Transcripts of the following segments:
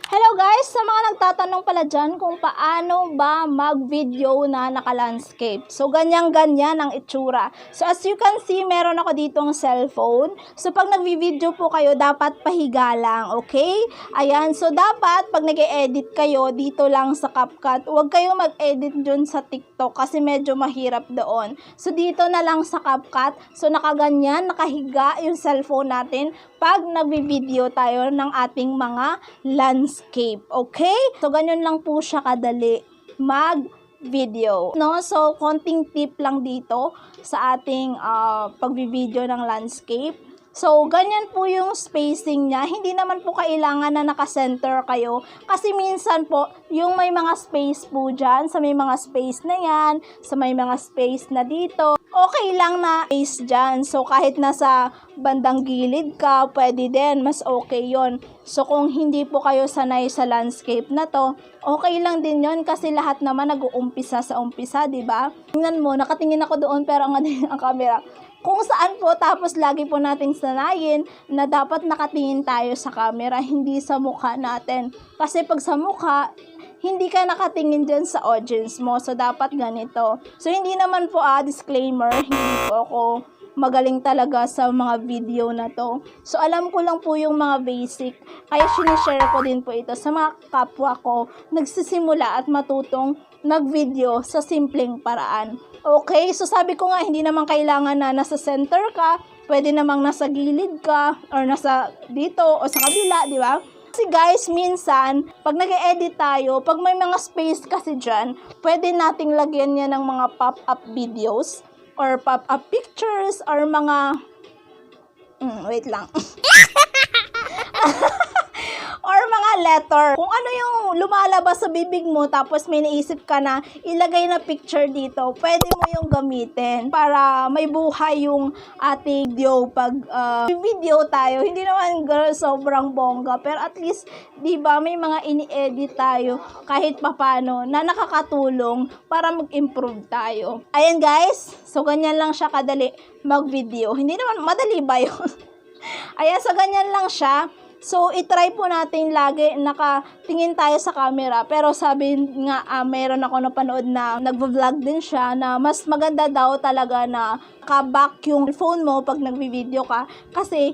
Hello guys! Sa mga nagtatanong pala dyan kung paano ba mag-video na naka-landscape. So, ganyan-ganyan ang itsura. So, as you can see, meron ako ditong cellphone. So, pag nag-video po kayo, dapat pahiga lang, okay? Ayan. So, dapat pag nag-e-edit kayo, dito lang sa CapCut. Huwag kayo mag-edit dun sa TikTok kasi medyo mahirap doon. So, dito na lang sa CapCut. So, nakaganyan, nakahiga yung cellphone natin pag nag-video tayo ng ating mga landscape. Okay? So, ganyan lang po siya kadali mag-video. No? So, konting tip lang dito sa ating pag-video ng landscape. So, ganyan po yung spacing niya. Hindi naman po kailangan na naka-center kayo. Kasi minsan po, yung may mga space po dyan, sa may mga space na yan, sa may mga space na dito, okay lang na space dyan. So, kahit nasa bandang gilid ka, pwede din. Mas okay yon. So, kung hindi po kayo sanay sa landscape na to, okay lang din yon kasi lahat naman nag-uumpisa sa umpisa, diba? Tingnan mo, nakatingin ako doon pero ang camera. Kung saan po, tapos lagi po nating sanayin na dapat nakatingin tayo sa camera, hindi sa mukha natin. Kasi pag sa mukha, hindi ka nakatingin dyan sa audience mo. So, dapat ganito. So, hindi naman po, disclaimer, hindi po ako magaling talaga sa mga video na to. So, alam ko lang po yung mga basic. Kaya sinishare ko din po ito sa mga kapwa ko nagsisimula at matutong nag-video sa simpleng paraan. Okay, so sabi ko nga, hindi naman kailangan na nasa center ka, pwede namang nasa gilid ka, or nasa dito, o sa kabila, di ba? Kasi guys, minsan, pag nag-edit tayo, pag may mga space kasi dyan, pwede nating lagyan niya ng mga pop-up videos, or pop-up pictures, or mga, wait lang. Or mga letter. Kung ano yung lumalabas sa bibig mo, tapos may naisip ka na ilagay na picture dito, pwede mo yung gamitin para may buhay yung ating video pag video tayo. Hindi naman girl, sobrang bongga, pero at least, di ba, may mga ini-edit tayo kahit papano na nakakatulong para mag-improve tayo. Ayan guys, so ganyan lang siya kadali mag-video. Hindi naman madali ba yun? Ayan, so ganyan lang siya. So, itry po natin lagi nakatingin tayo sa camera. Pero sabi nga, mayroon ako napanood na nagvo-vlog din siya na mas maganda daw talaga na ka-back yung phone mo pag nagvi-video ka. Kasi,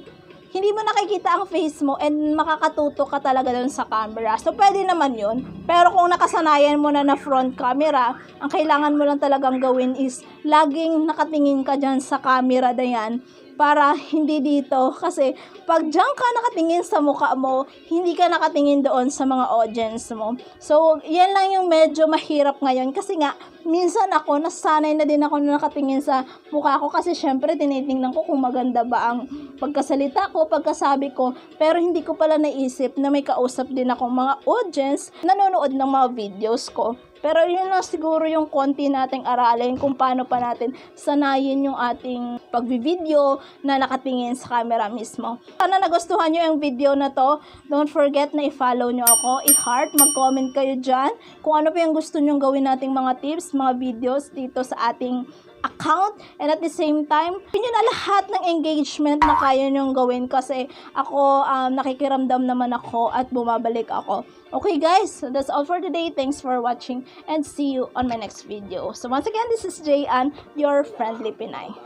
hindi mo nakikita ang face mo and makakatutok ka talaga dun sa camera. So, pwede naman yun. Pero kung nakasanayan mo na front camera, ang kailangan mo lang talagang gawin is laging nakatingin ka dyan sa camera na yan para hindi dito. Kasi pag dyan ka nakatingin sa mukha mo, hindi ka nakatingin doon sa mga audience mo. So, yan lang yung medyo mahirap ngayon. Kasi nga, minsan ako, nasanay na din ako na nakatingin sa mukha ko. Kasi syempre, tinitingnan ko kung maganda ba ang pagkasalita ko, pagkasabi ko. Pero hindi ko pala naisip na may kausap din akong mga audience na nanonood ng mga videos ko. Pero yun lang siguro yung konti nating aralin kung paano pa natin sanayin yung ating pagbi-video na nakatingin sa camera mismo. Sana nagustuhan nyo yung video na to. Don't forget na i-follow nyo ako, i-heart, mag-comment kayo dyan kung ano pa yung gusto nyong gawin nating mga tips, mga videos dito sa ating account, and at the same time, yun na lahat ng engagement na kaya nyong gawin kasi ako, nakikiramdam naman ako at bumabalik ako. Okay guys, so that's all for today. Thanks for watching and see you on my next video. So once again, this is Jayan, your friendly Pinay.